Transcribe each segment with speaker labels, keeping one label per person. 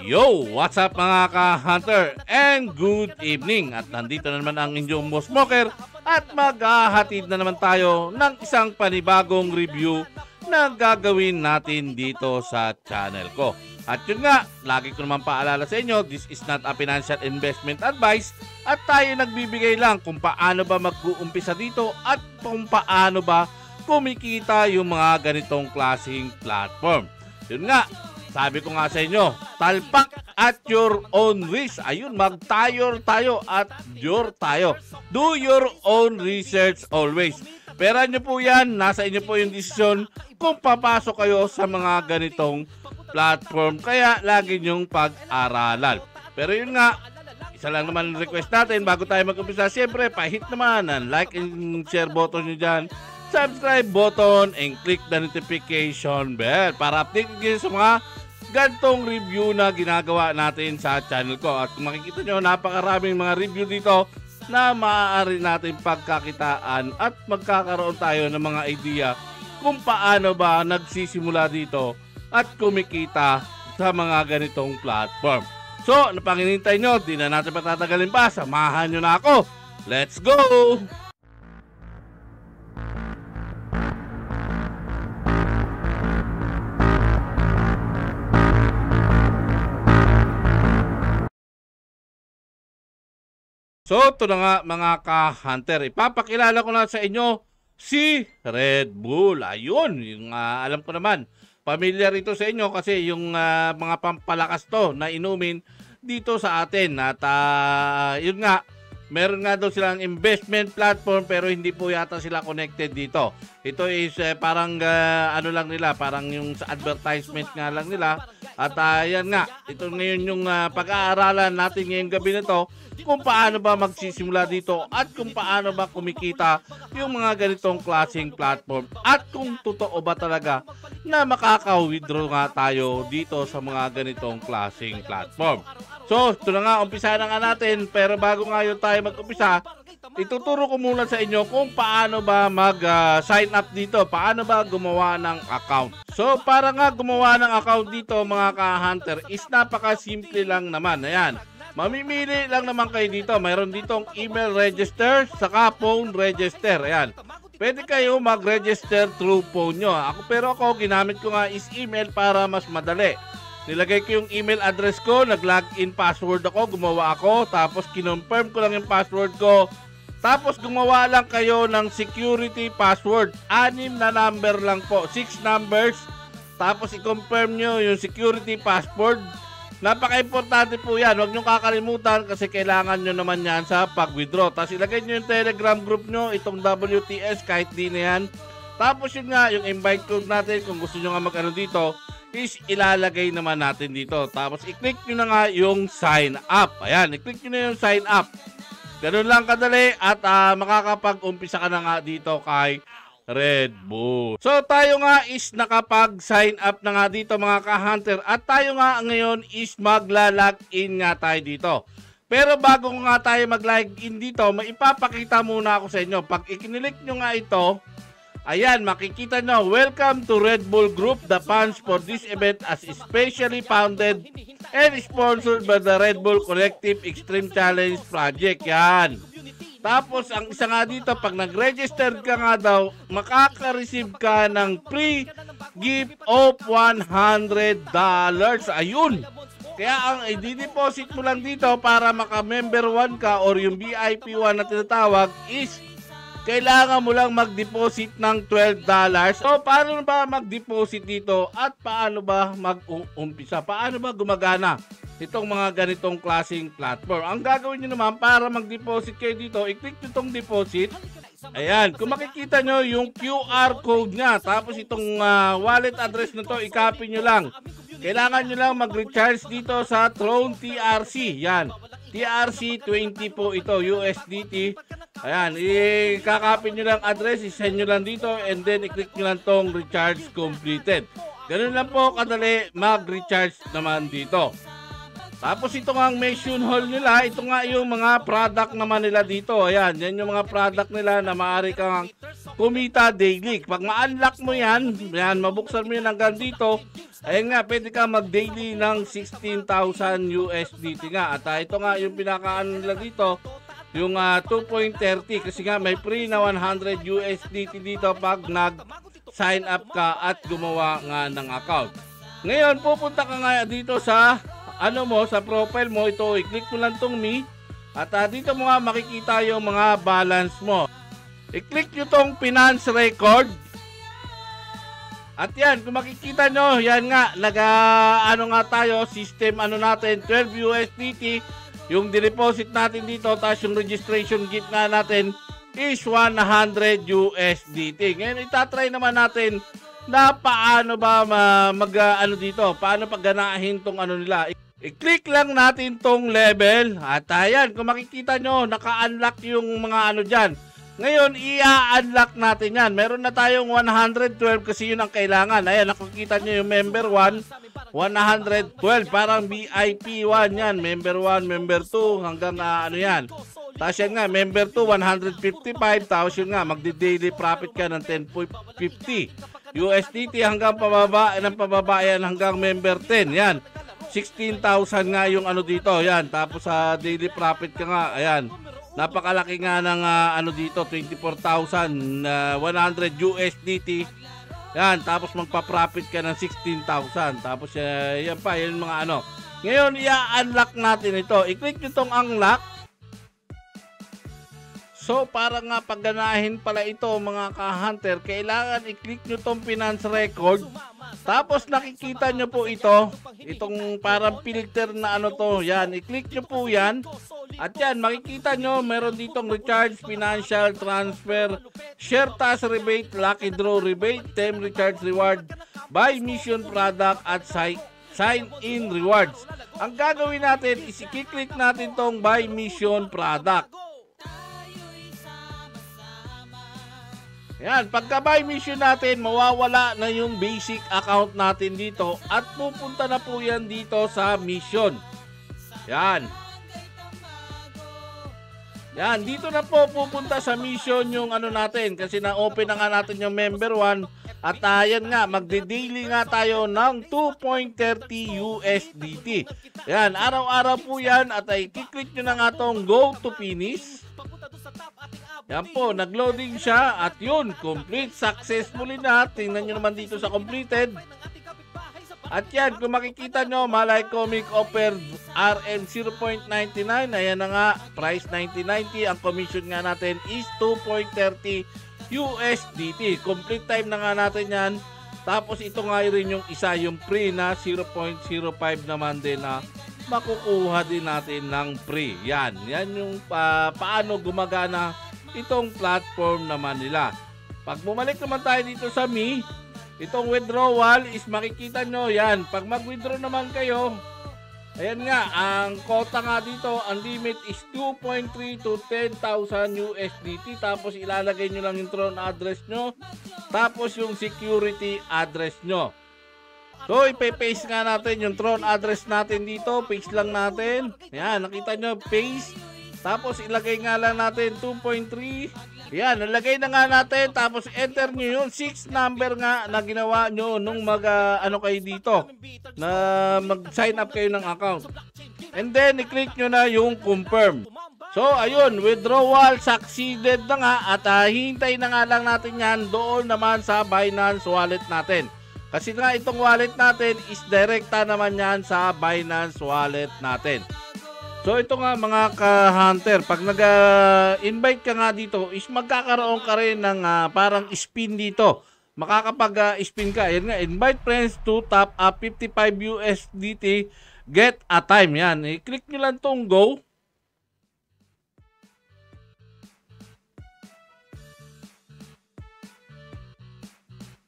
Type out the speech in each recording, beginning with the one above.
Speaker 1: Yo! What's up mga ka-hunter? And good evening! At nandito na naman ang inyong Boss Smoker at maghahatid na naman tayo ng isang panibagong review na gagawin natin dito sa channel ko. At yun nga, lagi ko naman paalala sa inyo, this is not a financial investment advice at tayo nagbibigay lang kung paano ba mag-uumpisa dito at kung paano ba kumikita yung mga ganitong klaseng platform. Yun nga, sabi ko nga sa inyo, talpak at your own risk. Ayun, mag-tayor tayo at your tayo. Do your own research always. Pero nyo po yan, nasa inyo po yung desisyon kung papasok kayo sa mga ganitong platform. Kaya lagi nyong pag-aralan. Pero yun nga, isa lang naman request natin bago tayo mag-umpisa. Siyempre, pahit naman ang like and share button nyo dyan, subscribe button, and click the notification bell para update kayo sa mga gantong review na ginagawa natin sa channel ko. At kung makikita nyo, napakaraming mga review dito na maaari natin pagkakitaan at magkakaroon tayo ng mga idea kung paano ba nagsisimula dito at kumikita sa mga ganitong platform. So, napanginintay nyo, di na natin patatagalin pa, samahan nyo na ako. Let's go! So, ito na nga mga ka-hunter. Ipapakilala ko na sa inyo si Red Bull. Ayun, yung alam ko naman. Familiar ito sa inyo kasi yung mga pampalakas to na inumin dito sa atin. At yun nga, meron nga daw silang investment platform pero hindi po yata sila connected dito. Ito is parang ano lang nila, parang yung sa advertisement nga lang nila. At yan nga, ito ngayon yung pag-aaralan natin ngayong gabi na to kung paano ba magsisimula dito at kung paano ba kumikita yung mga ganitong klaseng platform at kung totoo ba talaga na makaka-withdraw nga tayo dito sa mga ganitong klaseng platform. So, ito na nga, umpisa na nga natin, pero bago nga yun tayo mag-umpisa, ituturo ko muna sa inyo kung paano ba mag-sign up dito, paano ba gumawa ng account. So, para nga gumawa ng account dito mga ka-hunter is napaka-simple lang naman. Ayan, mamimili lang naman kayo dito. Mayroon ditong email register, saka phone register. Ayan, pwede kayo mag-register through phone nyo. Pero ako, ginamit ko nga is email para mas madali. Nilagay ko yung email address ko, nag-login password ako, gumawa ako, tapos kinonfirm ko lang yung password ko. Tapos gumawa lang kayo ng security password. 6 na number lang po, 6 numbers. Tapos i-confirm nyo yung security password. Napaka-importante po yan, huwag nyo kakalimutan kasi kailangan nyo naman yan sa pag-withdraw. Tapos ilagay nyo yung telegram group nyo, itong WTS, kahit di na yan. Tapos yun nga, yung invite code natin, kung gusto nyo nga mag-ano dito, is ilalagay naman natin dito. Tapos i-click nyo na nga yung sign up. Ayan, i-click nyo na yung sign up. Ganun lang kadali at makakapag-umpisa ka na nga dito kay Red Bull. So tayo nga is nakapag-sign up na nga dito mga ka-hunter at tayo nga ngayon is magla-login nga tayo dito. Pero bago nga tayo mag-login dito, maipapakita muna ako sa inyo. Pag ikinilik nyo nga ito, ayan, makikita nyo, welcome to Red Bull Group. The funds for this event as specially founded and sponsored by the Red Bull Collective Extreme Challenge Project. Yan. Tapos, ang isa nga dito, pag nag-register ka nga daw, makaka-receive ka ng free gift of $100. Ayun. Kaya ang i-deposit mo lang dito para maka-member 1 ka or yung VIP 1 na tinatawag is kailangan mo lang mag-deposit ng $12. So, paano ba mag-deposit dito at paano ba mag-umpisa? Paano ba gumagana itong mga ganitong klaseng platform? Ang gagawin nyo naman para mag-deposit kayo dito, i-click nyo itong deposit. Ayan, kung makikita nyo yung QR code nya, tapos itong wallet address na to, i-copy nyo lang. Kailangan nyo lang mag-recharge dito sa Tron TRC. Yan. TRC20 po ito, USDT. Ayan, i-kakapin nyo lang address, i-send nyo lang dito, and then i-click nyo lang tong recharge completed. Ganun lang po kadali mag-recharge naman dito. Tapos ito nga ang mission hall nila, ito nga yung mga product naman nila dito. Ayan, yan yung mga product nila na maaari kang kumita daily. Pag ma-unlock mo yan, mabuksan mo yan hanggang dito, Ayun nga, pwede ka mag-daily ng 16,000 USDT nga. At ito nga yung pinakaano nila dito, yung 2.30 kasi nga may free na 100 USDT dito pag nag-sign up ka at gumawa nga ng account. Ngayon, pupunta ka nga dito sa sa profile mo. Ito, i-click mo lang tong me. At dito mo nga makikita yung mga balance mo. I-click nyo tong finance record. At yan, kung makikita nyo, yan nga, nga tayo, system natin, 12 USDT, yung dineposit natin dito, tapos yung registration gift nga natin is 100 USDT. Ngayon, itatry naman natin na paano ba dito, paano pagganahin tong nila. I-click lang natin tong level, at ayan, kung makikita nyo, naka-unlock yung mga dyan. Ngayon, i-unlock natin yan. Meron na tayong 112 kasi yun ang kailangan. Ayan, nakikita nyo yung member 1, 112. Parang VIP 1 yan. Member 1, member 2, hanggang yan. Tapos yan nga, member 2, 155. Tapos yun nga, magdi-daily profit ka ng 10.50 USDT hanggang pababa, yan hanggang member 10. Yan, 16,000 nga yung dito. Yan, tapos sa daily profit ka nga, ayan. Napakalaki nga ng dito, 24,100 USDT. Yan, tapos magpa-profit ka ng 16,000. Tapos yan pa, yan mga Ngayon, i-unlock natin ito. I-click nyo itong unlock. So, para nga pagganahin pala ito mga ka-hunter, kailangan i-click nyo itong finance record. Tapos nakikita nyo po itong parang filter na yan. I-click nyo po yan. At yan, makikita nyo, meron ditong recharge, financial, transfer, share task rebate, lucky draw rebate, time recharge reward, buy mission product, at sign-in rewards. Ang gagawin natin is i-click natin tong buy mission product. Yan, pagka buy mission natin, mawawala na yung basic account natin dito at pupunta na po yan dito sa mission. Yan. Yan, dito na po pupunta sa mission yung natin kasi na-open na nga natin yung member 1 at yan nga, magde-daily nga tayo ng 2.30 USDT. Yan, araw-araw po yan at ay kiklik nyo na nga tong go to finish. Yan po, nag-loading siya at yun, complete successfully na. Tingnan nyo naman dito sa completed. At yan, kung makikita nyo, Malay Comic offered RM 0.99. Ayan na nga, price 90.90. Ang commission nga natin is 2.30 USDT. Complete time na nga natin yan. Tapos ito nga rin yung isa, yung free na 0.05 naman din na makukuha din natin ng free. Yan yung paano gumagana itong platform naman nila. Pag bumalik naman tayo dito sa Me, itong withdrawal is makikita nyo yan. Pag mag-withdraw naman kayo, ayan nga, ang quota nga dito, ang limit is 2.3 to 10,000 USDT. Tapos ilalagay nyo lang yung Tron address nyo. Tapos yung security address nyo. So, ipe-paste nga natin yung Tron address natin dito. Paste lang natin. Ayan, nakita nyo, paste. Tapos ilagay nga lang natin 2.3. Yan, nalagay na nga natin. Tapos enter nyo yung 6 number nga na ginawa nyo nung kayo dito. Na mag-sign up kayo ng account. And then, i-click nyo na yung confirm. So, ayun, withdrawal succeeded na nga. At hintay na nga lang natin yan doon naman sa Binance wallet natin. Kasi nga itong wallet natin is direkta naman yan sa Binance wallet natin. So ito nga mga ka-hunter, pag nag-invite ka nga dito, is magkakaroon ka rin ng parang spin dito. Makakapag-spin ka. Yan nga, invite friends to top up 55 USDT, get a time. Yan, i-click nyo lang tong go.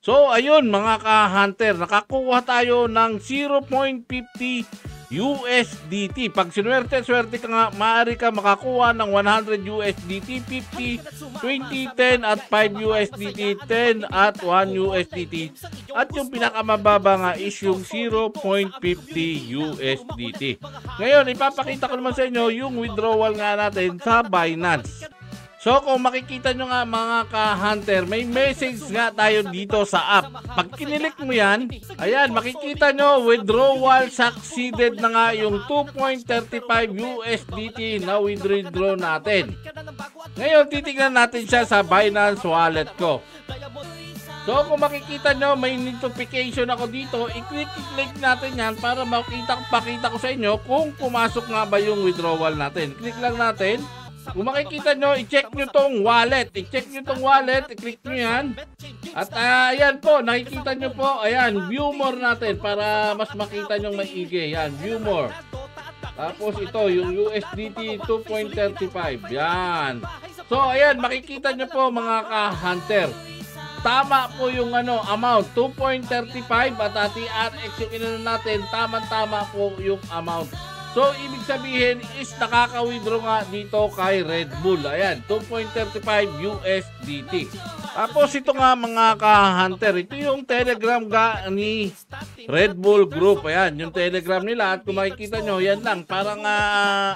Speaker 1: So ayun mga ka-hunter, nakakuha tayo ng 0.50 USDT. Pag sinuwerte-swerte ka nga, maaari ka makakuha ng 100 USDT, 50, 20, 10 at 5 USDT, 10 at 1 USDT. At yung pinakamababa nga is yung 0.50 USDT. Ngayon, ipapakita ko naman sa inyo yung withdrawal nga natin sa Binance. So kung makikita nyo nga mga ka-hunter, may message nga tayo dito sa app. Pag kinilik mo yan, ayan, makikita nyo withdrawal succeeded na nga yung 2.35 USDT na withdraw natin. Ngayon, titignan natin siya sa Binance Wallet ko. So kung makikita nyo, may notification ako dito, i-click natin yan para pakita ko sa inyo kung pumasok nga ba yung withdrawal natin. Click lang natin. Kung makikita nyo, i-check nyo tong wallet. I-check nyo tong wallet, i-click nyo yan. At ayan po, nakikita nyo po, ayan, view more natin para mas makita nyo maigi. Ayan, view more. Tapos ito, yung USDT 2.35. Yan. So, ayan, makikita nyo po mga ka-hunter. Tama po yung amount, 2.35 at TRX yung inano natin, tama-tama po yung amount. So, ibig sabihin is nakaka-withdraw nga dito kay Red Bull. Ayan, 2.35 USDT. Tapos ito nga mga ka-hunter, ito yung Telegram ni Red Bull Group. Ayan, yung Telegram nila. At kung makikita nyo, yan lang. Parang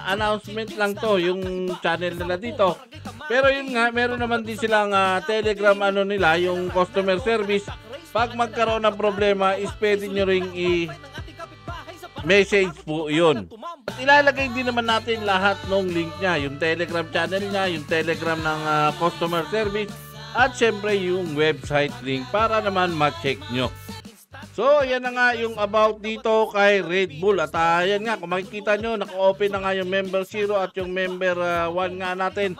Speaker 1: announcement lang to, yung channel nila dito. Pero yun nga, meron naman din silang Telegram nila, yung customer service. Pag magkaroon ng problema, is pwede nyo ring message po yun. At ilalagay din naman natin lahat ng link niya, yung Telegram channel niya, yung Telegram ng customer service, at syempre yung website link para naman ma-check nyo. So, yan na nga yung about dito kay Red Bull. At yan nga, kung makikita nyo, naka-open na nga yung member 0 at yung member 1 nga natin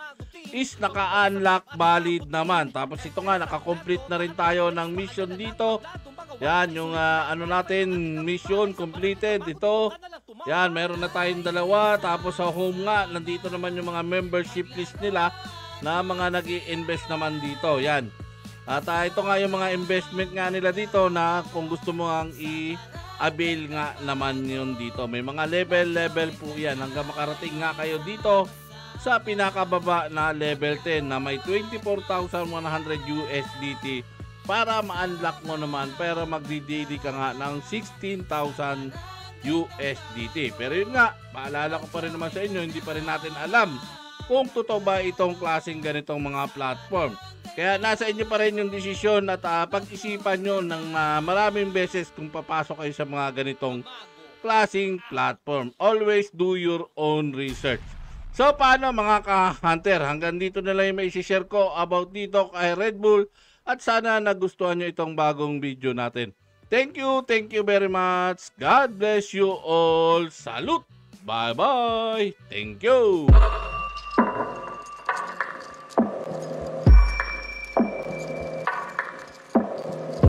Speaker 1: is naka-unlock valid naman. Tapos ito nga, naka-complete na rin tayo ng mission dito. Yan, yung natin, mission completed. Ito, yan, meron na tayong dalawa. Tapos sa home nga, nandito naman yung mga membership list nila na mga nag-i-invest naman dito. Yan. At ito nga yung mga investment nga nila dito na kung gusto mo ang i-avail nga naman yun dito. May mga level po yan hanggang makarating nga kayo dito sa pinakababa na level 10 na may 24,100 USDT para ma-unlock mo naman pero magdi-daily ka nga ng 16,000 USDT. Pero yun nga, paalala ko pa rin naman sa inyo, hindi pa rin natin alam kung totoo ba itong klaseng ganitong mga platform. Kaya nasa inyo pa rin yung desisyon at pag-isipan nyo ng maraming beses kung papasok kayo sa mga ganitong klaseng platform. Always do your own research. So paano mga ka-hunter, hanggang dito na lang yung mai-share ko about dito kay Red Bull at sana nagustuhan nyo itong bagong video natin. Thank you very much. God bless you all. Salute. Bye-bye. Thank you.